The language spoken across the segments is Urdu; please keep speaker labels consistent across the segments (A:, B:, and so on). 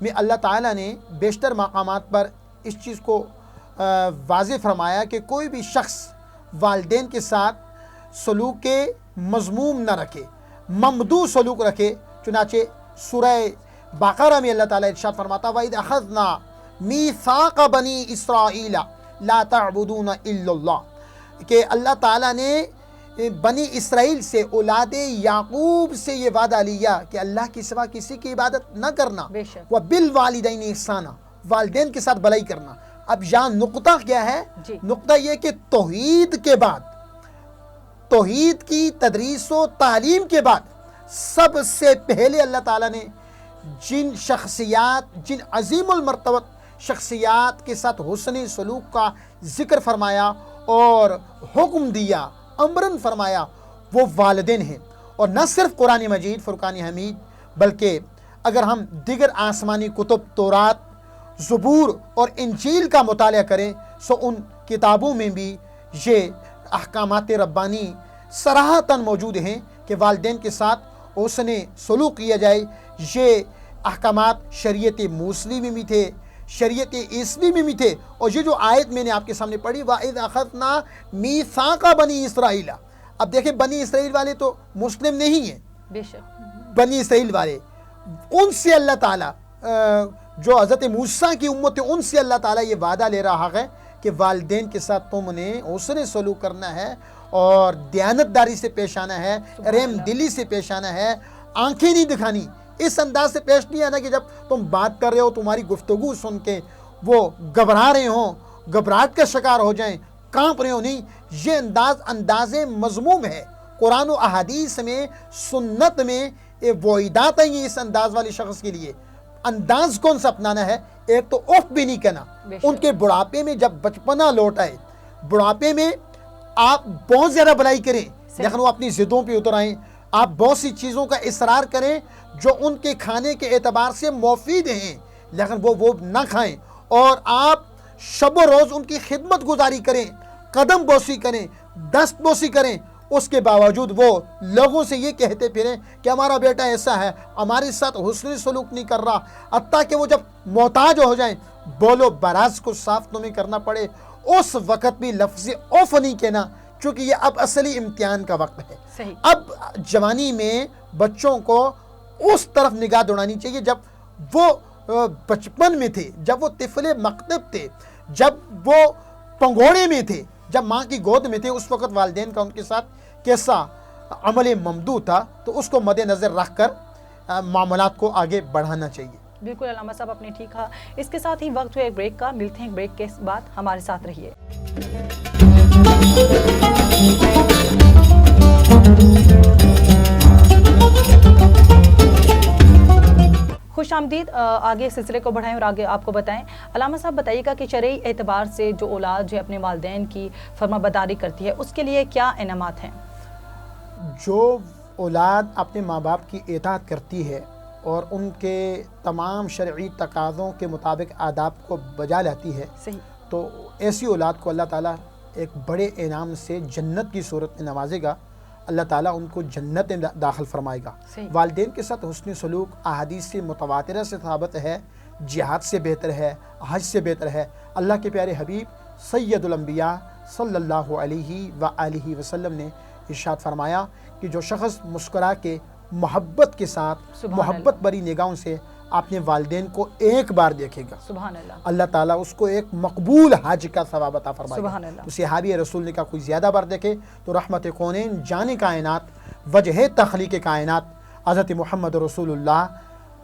A: میں اللہ تعالیٰ نے بیشتر مقامات پر اس چیز کو واضح فرمایا کہ کوئی بھی شخص والدین کے ساتھ سلوک مذموم نہ رکھے، ممدوح سلوک رکھے۔ چنانچہ سورہ بقرہ میں اللہ تعالیٰ ارشاد فرماتا وَإِذْ أَخَذْنَا مِيثَاقَ بَنِي إِسْرَائِيلَ لَا تَعْبُدُونَ إِلَّا اللَّهَ، کہ اللہ تعالیٰ نے بنی اسرائیل سے، اولاد یعقوب سے یہ وعدہ لیا کہ اللہ کے سوا کسی کی عبادت نہ کرنا،
B: بے شک،
A: وَبِالْوَالِدَيْنِ إِحْسَانًا، والدین کے ساتھ بھلائی کرنا۔ اب یہاں نقطہ کیا ہے؟
B: جی،
A: نقطہ یہ کہ توحید کے بعد، توحید کی تدریس و تعلیم کے بعد سب سے پہلے اللہ تعالیٰ نے جن شخصیات، جن عظیم المرتبت شخصیات کے ساتھ حسن سلوک کا ذکر فرمایا اور حکم دیا، امرن فرمایا، وہ والدین ہیں۔ اور نہ صرف قرآن مجید فرقان حمید، بلکہ اگر ہم دیگر آسمانی کتب تورات، زبور اور انجیل کا مطالعہ کریں سو ان کتابوں میں بھی یہ احکامات ربانی صراحتاً موجود ہیں کہ والدین کے ساتھ حسن سلوک کیا جائے۔ یہ احکامات شریعت موصلی میں بھی تھے، شریعت عیسوی میں بھی تھے، اور یہ جو آیت میں نے آپ کے سامنے پڑھی وَإِذْ أَخَذْنَا مِيثَاقَ بَنِي إِسْرَائِيلَ، اب دیکھیں بنی اسرائیل والے تو مسلم نہیں ہیں،
B: بے شک،
A: بنی اسرائیل والے ان سے اللہ تعالیٰ جو حضرت موسیٰ کی امت ہے ان سے اللہ تعالیٰ یہ وعدہ لے رہا ہے کہ والدین کے ساتھ تم نے حسن سلوک کرنا ہے اور دیانتداری سے پیش آنا ہے، رحم دلی سے پیش آنا ہے، آنکھیں نہیں دکھانی، اس انداز سے پیش نہیں آنا کہ جب تم بات کر رہے ہو تمہاری گفتگو سن کے وہ گھبرا رہے ہوں، گھبراہٹ کا شکار ہو جائیں، کانپ رہے ہو، نہیں، یہ انداز مذموم ہے۔ قرآن و احادیث میں، سنت میں وعیدات ہیں اس انداز والے شخص کے لیے۔ انداز کون سا اپنانا ہے؟ ایک تو اف بھی نہیں کہنا۔ ان کے بڑھاپے میں جب بچپنا لوٹ آئے، بڑھاپے میں آپ بہت زیادہ بھلائی کریں لیکن وہ اپنی ضدوں پہ اتر آئیں، آپ بہت سی چیزوں کا اصرار کریں جو ان کے کھانے کے اعتبار سے مفید ہیں لیکن وہ نہ کھائیں، اور آپ شب و روز ان کی خدمت گزاری کریں، قدم بوسی کریں، دست بوسی کریں، اس کے باوجود وہ لوگوں سے یہ کہتے پھریں کہ ہمارا بیٹا ایسا ہے، ہمارے ساتھ حسن سلوک نہیں کر رہا، حتیٰ کہ وہ جب محتاج ہو جائیں، بولو براز کو صاف تمہیں کرنا پڑے، اس وقت بھی لفظ اوف نہیں کہنا، چونکہ یہ اب اصلی امتحان کا وقت ہے۔
B: صحیح۔
A: اب جوانی میں بچوں کو اس طرف نگاہ دوڑانی چاہیے جب وہ بچپن میں تھے، جب وہ طفل مکتب تھے، جب وہ پنگوڑے میں تھے، جب ماں کی گود میں تھے، اس وقت والدین کا ان کے ساتھ کیسا عمل ممدوح تھا، تو اس کو مد نظر رکھ کر معاملات کو آگے بڑھانا چاہیے۔
B: بالکل علامہ صاحب آپ نے ٹھیک کہا۔ اس کے ساتھ ہی وقت ہوئے ایک بریک کا، ملتے ہیں بریک کے بعد، ہمارے ساتھ رہیے۔ خوش آمدید، آگے سلسلے کو بڑھائیں اور آگے آپ کو بتائیں۔ علامہ صاحب بتائیے گا کہ شرعی اعتبار سے جو اولاد جو اپنے والدین کی فرما برداری کرتی ہے اس کے لیے کیا انعامات ہیں؟
A: جو اولاد اپنے ماں باپ کی اطاعت کرتی ہے اور ان کے تمام شرعی تقاضوں کے مطابق آداب کو بجا لاتی ہے،
B: صحیح،
A: تو ایسی اولاد کو اللہ تعالیٰ ایک بڑے انعام سے جنت کی صورت میں نوازے گا، اللہ تعالیٰ ان کو جنت میں داخل فرمائے گا۔
B: صحیح۔
A: والدین کے ساتھ حسن سلوک احادیث سے متواترہ سے ثابت ہے، جہاد سے بہتر ہے، حج سے بہتر ہے۔ اللہ کے پیارے حبیب سید الانبیاء صلی اللہ علیہ وآلہ وسلم نے ارشاد فرمایا کہ جو شخص مسکرا کے محبت کے ساتھ،
B: سبحان
A: محبت بری نگاہوں سے اپنے والدین کو ایک بار دیکھے گا،
B: سبحان اللہ،
A: اللہ تعالیٰ اس کو ایک مقبول حج کا ثواب عطا فرمائے گا۔
B: سبحان اللہ۔
A: تو صحابی رسول نے کہا کوئی زیادہ بار دیکھے تو رحمت کونین، جان کائنات، وجہ تخلیق کائنات حضرت محمد رسول اللہ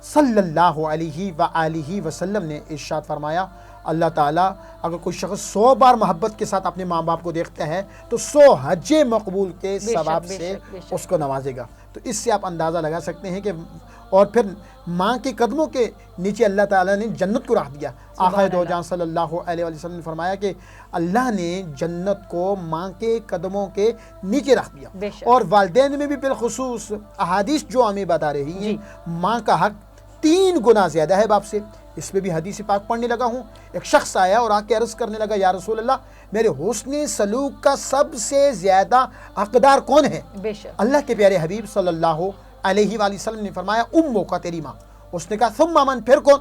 A: صلی اللہ علیہ وآلہ وسلم نے ارشاد فرمایا، اللہ تعالیٰ اگر کوئی شخص 100 بار محبت کے ساتھ اپنے ماں باپ کو دیکھتا ہے تو 100 حج مقبول کے ثواب سے اس کو نوازے گا۔ تو اس سے آپ اندازہ لگا سکتے ہیں کہ، اور پھر ماں کے قدموں کے نیچے اللہ تعالیٰ نے جنت کو رکھ دیا۔ آقا دو جہاں صلی اللہ علیہ وسلم نے فرمایا کہ اللہ نے جنت کو ماں کے قدموں کے نیچے رکھ دیا، اور والدین میں بھی بالخصوص احادیث جو ہمیں بتا رہی ہیں، ماں کا حق 3 گنا زیادہ ہے باپ سے۔ اس پہ بھی حدیث پاک پڑھنے لگا ہوں۔ ایک شخص آیا اور آ کے عرض کرنے لگا، یا رسول اللہ میرے حسن سلوک کا سب سے زیادہ حقدار کون ہے؟ اللہ کے پیارے حبیب صلی اللہ علیہ وآلہ وسلم نے فرمایا، امو کا، تیری ماں۔ اس نے کہا ثم من، پھر کون؟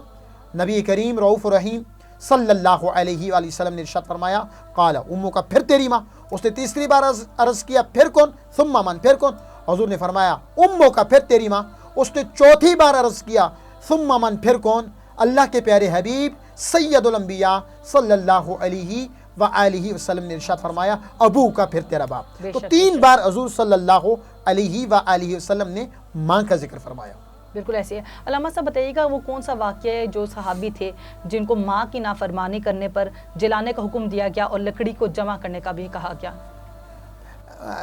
A: نبی کریم رؤوف الرحیم صلی اللہ علیہ وآلہ وسلم نے ارشاد فرمایا قال امو کا، پھر تیری ماں. اس نے تیسری بار عرض کیا پھر کون؟ ثم من، پھر کون؟ حضور نے فرمایا امو کا، پھر تیری ماں. اس نے چوتھی بار عرض کیا ثم من، پھر کون؟ اللہ کے پیارے حبیب سید الانبیاء صلی اللہ علیہ وآلہ وسلم نے ارشاد فرمایا ابو کا، پھر تیرا باپ. تو تین بار حضور صلی اللہ علیہ وآلہ وسلم نے ماں کا ذکر فرمایا.
B: بالکل ایسے ہے. علامہ صاحب بتائیے گا وہ کون سا واقعہ ہے جو صحابی تھے جن کو ماں کی نافرمانی کرنے پر جلانے کا حکم دیا گیا اور لکڑی کو جمع کرنے کا بھی کہا گیا؟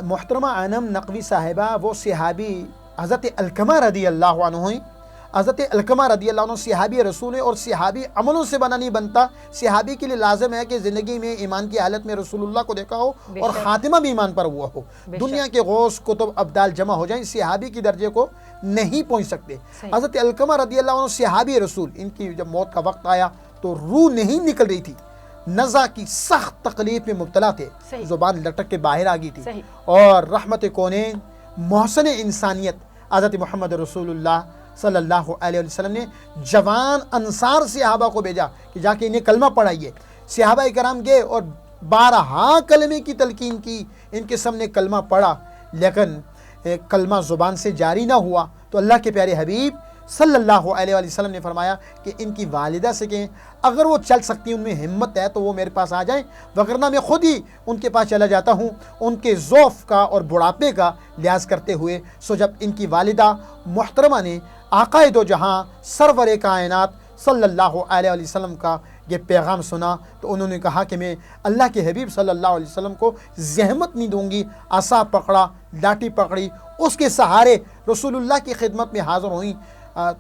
A: محترمہ انم نقوی صاحبہ، وہ صحابی حضرت علقمہ رضی اللہ عنہ ہیں. حضرت علقمہ رضی اللہ عنہ صحابی رسول ہے، اور صحابی عملوں سے بنا نہیں بنتا. صحابی کے لیے لازم ہے کہ زندگی میں ایمان کی حالت میں رسول اللہ کو دیکھا ہو اور خاتمہ بھی ایمان پر ہوا ہو. دنیا کے غوث کتب ابدال جمع ہو جائیں، صحابی کی درجے کو نہیں پہنچ سکتے. حضرت علقمہ رضی اللہ عنہ صحابی رسول، ان کی جب موت کا وقت آیا تو روح نہیں نکل رہی تھی، نزع کی سخت تکلیف میں مبتلا تھے، زبان لٹک کے باہر آ گئی تھی. اور رحمت کونین محسن انسانیت حضرت محمد رسول اللہ صلی اللہ علیہ وسلم نے جوان انصار صحابہ کو بھیجا کہ جا کے انہیں کلمہ پڑھائیے. صحابہ کرام گئے اور 12 کلمے کی تلقین کی، ان کے سامنے کلمہ پڑھا، لیکن کلمہ زبان سے جاری نہ ہوا. تو اللہ کے پیارے حبیب صلی اللہ علیہ وسلم نے فرمایا کہ ان کی والدہ سے کہیں اگر وہ چل سکتی ان میں ہمت ہے تو وہ میرے پاس آ جائیں، وگرنہ میں خود ہی ان کے پاس چلا جاتا ہوں ان کے ضعف کا اور بڑھاپے کا لحاظ کرتے ہوئے. سو جب ان کی والدہ محترمہ نے آقا دو جہاں سرور کائنات صلی اللہ علیہ وسلم کا یہ پیغام سنا تو انہوں نے کہا کہ میں اللہ کے حبیب صلی اللہ علیہ وسلم کو زحمت نہیں دوں گی. عصا پکڑا، لاٹھی پکڑی، اس کے سہارے رسول اللہ کی خدمت میں حاضر ہوئیں.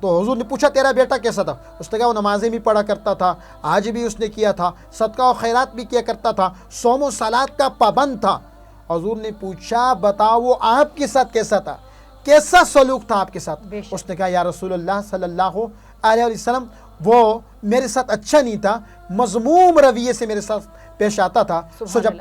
A: تو حضور نے پوچھا تیرا بیٹا کیسا تھا؟ اس نے کہا وہ نمازیں بھی پڑھا کرتا تھا، آج بھی اس نے کیا تھا، صدقہ و خیرات بھی کیا کرتا تھا، صوم و صلات کا پابند تھا. حضور نے پوچھا بتاؤ وہ آپ کے ساتھ کیسا تھا، کیسا سلوک تھا آپ کے ساتھ؟ اس نے کہا یا رسول اللہ صلی اللہ علیہ وسلم وہ میرے ساتھ اچھا نہیں تھا، مذموم رویے سے میرے ساتھ پیش آتا تھا. سو جب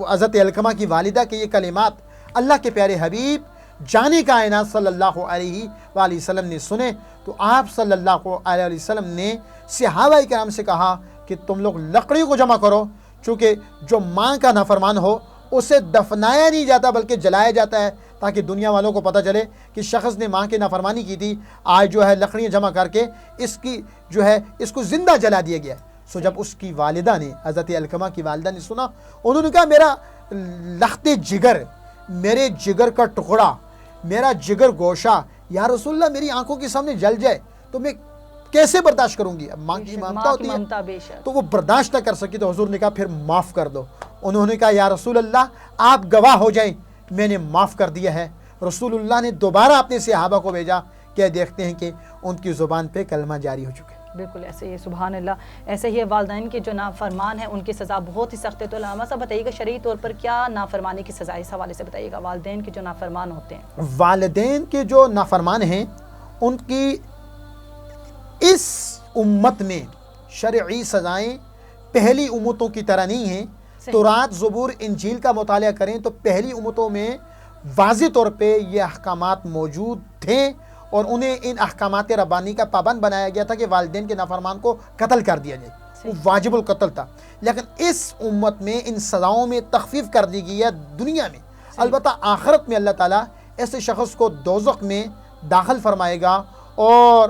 A: حضرت علقمہ کی والدہ کے یہ کلمات اللہ کے پیارے حبیب جانے کائنات صلی اللہ علیہ وآلہ وسلم نے سنے تو آپ صلی اللہ علیہ وسلم نے صحابہ کرام سے کہا کہ تم لوگ لکڑی کو جمع کرو، چونکہ جو ماں کا نافرمان ہو اسے دفنایا نہیں جاتا بلکہ جلایا جاتا ہے، تاکہ دنیا والوں کو پتہ چلے کہ شخص نے ماں کی نافرمانی کی تھی، آج جو ہے لکڑیاں جمع کر کے اس کو زندہ جلا دیا گیا. سو جب اس کی والدہ نے، حضرت علقمہ کی والدہ نے سنا، انہوں نے کہا میرا لخت جگر، میرے جگر کا ٹکڑا، میرا جگر گوشہ یا رسول اللہ میری آنکھوں کے سامنے جل جائے تو میں کیسے برداشت کروں گی؟ اب ماں کی ممتا ہوتی ہے تو وہ برداشت نہ کر سکی. تو حضور نے کہا پھر معاف کر دو. انہوں نے کہا یا رسول اللہ آپ گواہ ہو جائیں میں نے معاف کر دیا ہے. رسول اللہ نے دوبارہ اپنے صحابہ کو بھیجا کہ دیکھتے ہیں کہ ان کی زبان پہ کلمہ جاری ہو چکے.
B: بالکل ایسے ہی، سبحان اللہ. ایسے ہی والدین کے جو نافرمان ہیں ان کی سزا بہت ہی سخت ہے. تو علامہ صاحب بتائیے گا شرعی طور پر کیا نافرمانی کی سزا، اس حوالے سے بتائیے گا. والدین کے جو نافرمان ہوتے ہیں،
A: والدین کے جو نافرمان ہیں ان کی اس امت میں شرعی سزائیں پہلی امتوں کی طرح نہیں ہیں. تورات، زبور، انجیل کا مطالعہ کریں تو پہلی امتوں میں واضح طور پہ یہ احکامات موجود تھے اور انہیں ان احکامات ربانی کا پابند بنایا گیا تھا کہ والدین کے نافرمان کو قتل کر دیا جائے، وہ واجب القتل تھا. لیکن اس امت میں ان سزاؤں میں تخفیف کر دی گئی ہے دنیا میں. البتہ آخرت میں اللہ تعالیٰ ایسے شخص کو دوزخ میں داخل فرمائے گا اور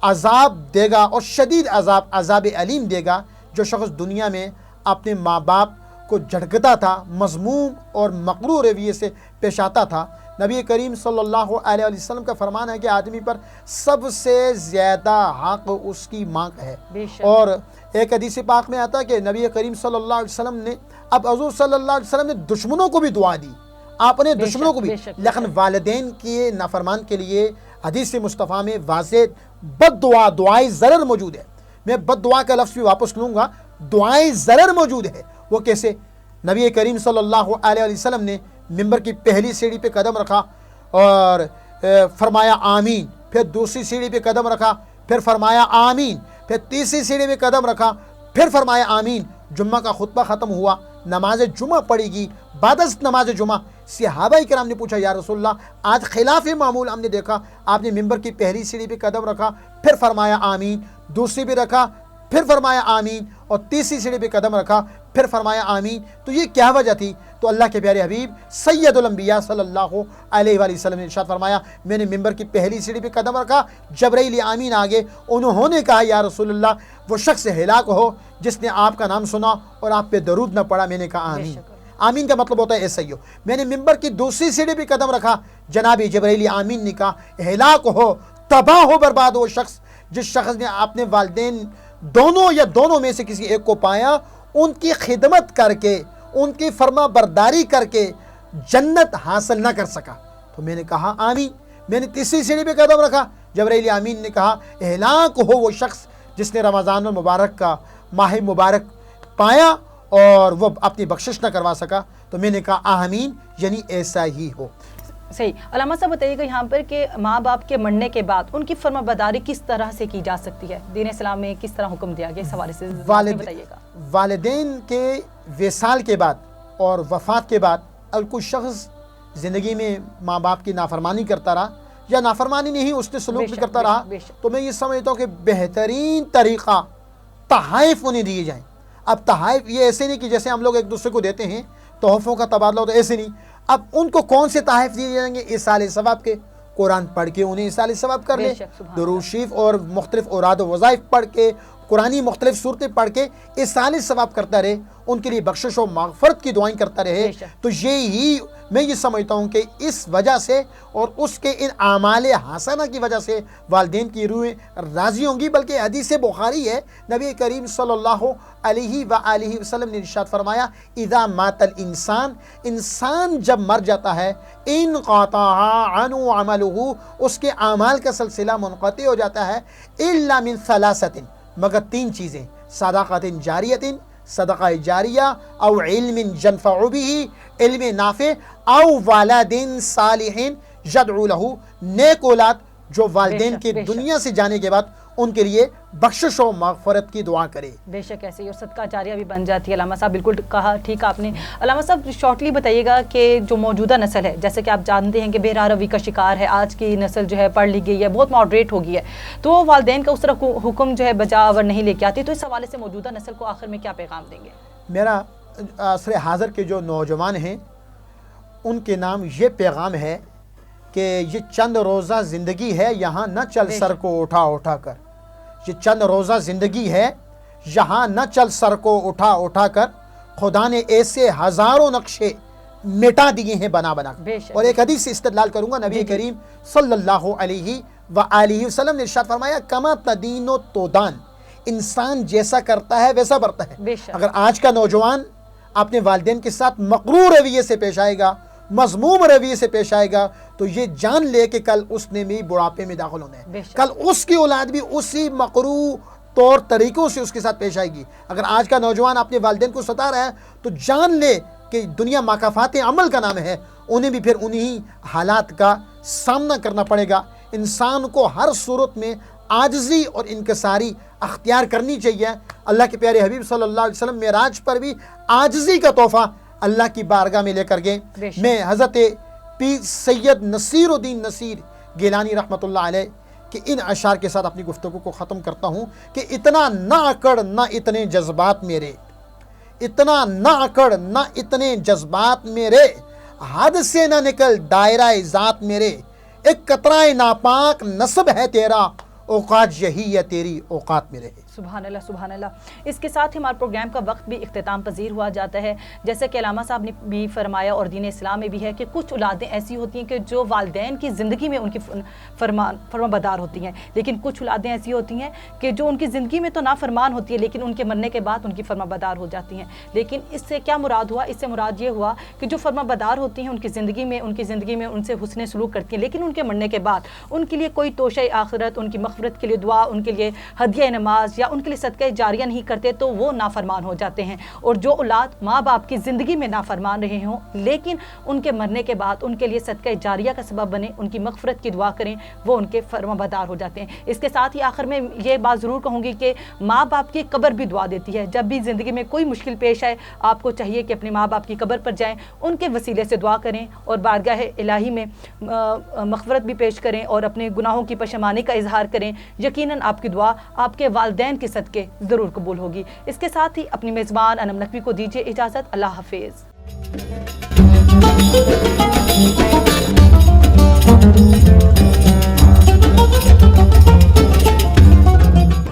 A: عذاب دے گا، اور شدید عذاب علیم دے گا. جو شخص دنیا میں اپنے ماں باپ کو جھڑکتا تھا، مذموم اور مکروہ رویے سے پیش آتا تھا. نبی کریم صلی اللہ علیہ وسلم کا فرمان ہے کہ آدمی پر سب سے زیادہ حق اس کی ماں کا ہے. اور ایک حدیث پاک میں آتا ہے کہ نبی کریم صلی اللہ علیہ وسلم نے، اب حضور صلی اللہ علیہ وسلم نے دشمنوں کو بھی دعا دی، آپ نے دشمنوں کو بھی، لیکن والدین کے نافرمان کے لیے حدیث مصطفیٰ میں واضح بد دعا، دعائے ضرر موجود ہے. میں بد دعا کا لفظ بھی واپس لوں گا، دعائے ضرر موجود ہے. وہ کیسے؟ نبی کریم صلی اللہ علیہ وسلم نے ممبر کی پہلی سیڑھی پہ قدم رکھا اور فرمایا آمین، پھر دوسری سیڑھی پہ قدم رکھا، پھر فرمایا آمین، پھر تیسری سیڑھی پہ قدم رکھا، پھر فرمایا آمین. جمعہ کا خطبہ ختم ہوا، نماز جمعہ پڑھی گی. بعد از نماز جمعہ صحابہ کرام نے پوچھا یا رسول اللہ آج خلاف معمول ہم نے دیکھا، آپ نے ممبر کی پہلی سیڑھی پہ قدم رکھا، پھر فرمایا آمین، دوسری بھی رکھا پھر فرمایا آمین، اور تیسری سیڑھی پہ قدم رکھا پھر فرمایا آمین۔ تو یہ کیا وجہ تھی؟ تو اللہ کے پیارے حبیب سید الانبیاء صلی اللہ علیہ وآلہ وسلم نے ارشاد فرمایا، میں نے ممبر کی پہلی سیڑھی پہ قدم رکھا، جبرائیل امین آگے، انہوں نے کہا یا رسول اللہ وہ شخص ہلاک ہو جس نے آپ کا نام سنا اور آپ پہ درود نہ پڑا۔ میں نے کہا آمین۔ آمین کا مطلب ہوتا ہے ایسا ہی ہو۔ میں نے ممبر کی دوسری سیڑھی پہ قدم رکھا، جناب جبرائیل آمین نے کہا ہلاک ہو، تباہ ہو، برباد ہو شخص جس شخص نے اپنے والدین دونوں یا دونوں میں سے کسی ایک کو پایا، ان کی خدمت کر کے، ان کی فرما برداری کر کے جنت حاصل نہ کر سکا۔ تو میں نے کہا آمین۔ میں نے تیسری سیڑھی پہ قدم رکھا، جبرائیل آمین نے کہا ہلاک ہو وہ شخص جس نے رمضان المبارک کا ماہ مبارک پایا اور وہ اپنی بخشش نہ کروا سکا۔ تو میں نے کہا آمین، یعنی ایسا ہی ہو۔
B: صحیح۔ علامہ صاحب بتائیے گا یہاں پر کہ ماں باپ کے مرنے کے بعد ان کی فرما برداری کس طرح سے کی جا سکتی ہے؟ دین اسلام میں کس طرح حکم دیا گیا اس حوالے سے بتائیے گا۔
A: والدین کے وصال کے بعد اور وفات کے بعد اگر کوئی شخص زندگی میں ماں باپ کی نافرمانی کرتا رہا یا نافرمانی نہیں اس نے سلوک بھی کرتا رہا، تو میں یہ سمجھتا ہوں کہ بہترین طریقہ تحائف انہیں دیے جائیں۔ اب تحائف یہ ایسے نہیں کہ جیسے ہم لوگ ایک دوسرے کو دیتے ہیں تحفوں کا تبادلہ ہوتا ہے، ایسے نہیں۔ اب ان کو کون سے تحائف دیے جائیں گے؟ ایصال ثواب کے، قرآن پڑھ کے انہیں ایصال ثواب کر لے، درود شریف اور مختلف اوراد و وظائف پڑھ کے، قرآنی مختلف صورتیں پڑھ کے ایصال ثواب کرتا رہے، ان کے لیے بخشش و مغفرت کی دعائیں کرتا رہے۔ تو یہی میں یہ سمجھتا ہوں کہ اس وجہ سے اور اس کے ان اعمال حسنہ کی وجہ سے والدین کی روحیں راضی ہوں گی۔ بلکہ حدیث بخاری ہے، نبی کریم صلی اللہ علیہ وآلہ وسلم نے ارشاد فرمایا اذا مات الانسان، انسان جب مر جاتا ہے، انقطع عنہ عملہ، اس کے اعمال کا سلسلہ منقطع ہو جاتا ہے، الا من ثلاثۃ، مگر تین چیزیں، صدقۃ جاریۃ، صدقہ جاریہ، او علم ينفع به، علم نافع، او والد صالح يدعو له، نیک اولاد جو والدین کے دنیا سے جانے کے بعد ان کے لیے بخشش و مغفرت کی دعا کرے۔
B: بے شک ایسے ہی، اور صدقہ جاریہ بھی بن جاتی ہے۔ علامہ صاحب بالکل کہا، ٹھیک آپ نے۔ علامہ صاحب شارٹلی بتائیے گا کہ جو موجودہ نسل ہے، جیسے کہ آپ جانتے ہیں کہ بے روی کا شکار ہے آج کی نسل، جو ہے پڑھ لی گئی ہے، بہت ماڈریٹ ہو گئی ہے، تو وہ والدین کا اس طرح حکم جو ہے بجا آور نہیں لے کے آتی، تو اس حوالے سے موجودہ نسل کو آخر میں کیا پیغام دیں گے؟
A: میرا عصر حاضر کے جو نوجوان ہیں ان کے نام یہ پیغام ہے کہ یہ چند روزہ زندگی ہے، یہاں نہ چل سر کو اٹھا اٹھا کر۔ یہ چند روزہ زندگی ہے، یہاں نہ چل سر کو اٹھا اٹھا کر، خدا نے ایسے ہزاروں نقشے مٹا دیے ہیں بنا بنا کر۔ اور ایک حدیث سے استدلال کروں گا، نبی کریم صلی اللہ علیہ وآلہ وسلم نے ارشاد فرمایا کما تدین و تودان، انسان جیسا کرتا ہے ویسا برتا ہے۔ اگر آج کا نوجوان اپنے والدین کے ساتھ مغرور رویے سے پیش آئے گا، مذموم رویے سے پیش آئے گا، تو یہ جان لے کہ کل اس نے بھی بڑھاپے میں داخل ہونا ہے، کل اس کی اولاد بھی اسی مقروع طور طریقوں سے اس کے ساتھ پیش آئے گی۔ اگر آج کا نوجوان اپنے والدین کو ستا رہا ہے تو جان لے کہ دنیا مکافات عمل کا نام ہے، انہیں بھی پھر انہی حالات کا سامنا کرنا پڑے گا۔ انسان کو ہر صورت میں عاجزی اور انکساری اختیار کرنی چاہیے۔ اللہ کے پیارے حبیب صلی اللہ علیہ وسلم معراج پر بھی عاجزی کا تحفہ اللہ کی بارگاہ میں لے کر گئے۔ میں حضرت پیر سید نصیر الدین نصیر گیلانی رحمۃ اللہ علیہ کہ ان اشعار کے ساتھ اپنی گفتگو کو ختم کرتا ہوں کہ اتنا نہ اکڑ نہ اتنے جذبات میرے، اتنا نہ اکڑ نہ اتنے جذبات میرے، حد سے نہ نکل دائرہ ذات میرے، ایک قطرہ ناپاک نصب ہے تیرا، اوقات یہی ہے تیری اوقات میں رہے۔
B: سبحان اللہ سبحان اللہ۔ اس کے ساتھ ہی ہمارے پروگرام کا وقت بھی اختتام پذیر ہوا جاتا ہے۔ جیسے کہ علامہ صاحب نے بھی فرمایا اور دین اسلام میں بھی ہے کہ کچھ اولادیں ایسی ہوتی ہیں کہ جو والدین کی زندگی میں ان کی فرما بردار ہوتی ہیں، لیکن کچھ اولادیں ایسی ہوتی ہیں کہ جو ان کی زندگی میں تو نافرمان ہوتی ہے لیکن ان کے مرنے کے بعد ان کی فرما بردار ہو جاتی ہیں۔ لیکن اس سے کیا مراد ہوا؟ اس سے مراد یہ ہوا کہ جو فرما بردار ہوتی ہیں ان کی زندگی میں ان سے حسن سلوک کرتی ہیں، لیکن ان کے مرنے کے بعد ان کے لیے کوئی توشہ آخرت، ان کی مغفرت کے لیے دعا، ان کے لیے ہدیہ نماز یا ان کے لیے صدقہ جاریہ نہیں کرتے تو وہ نافرمان ہو جاتے ہیں۔ اور جو اولاد ماں باپ کی زندگی میں نافرمان رہے ہوں لیکن ان کے مرنے کے بعد ان کے لیے صدقہ جاریہ کا سبب بنے، ان کی مغفرت کی دعا کریں، وہ ان کے فرما بردار ہو جاتے ہیں۔ اس کے ساتھ ہی آخر میں یہ بات ضرور کہوں گی کہ ماں باپ کی قبر بھی دعا دیتی ہے۔ جب بھی زندگی میں کوئی مشکل پیش آئے آپ کو چاہیے کہ اپنے ماں باپ کی قبر پر جائیں، ان کے وسیلے سے دعا کریں اور بارگاہ الہی میں مغفرت بھی پیش کریں اور اپنے گناہوں کی پشیمانی کا اظہار کریں کریں، یقیناً آپ کی دعا آپ کے والدین کے صدقے ضرور قبول ہوگی۔ اس کے ساتھ ہی اپنی میزبان انم نقوی کو دیجیے اجازت۔ اللہ حافظ۔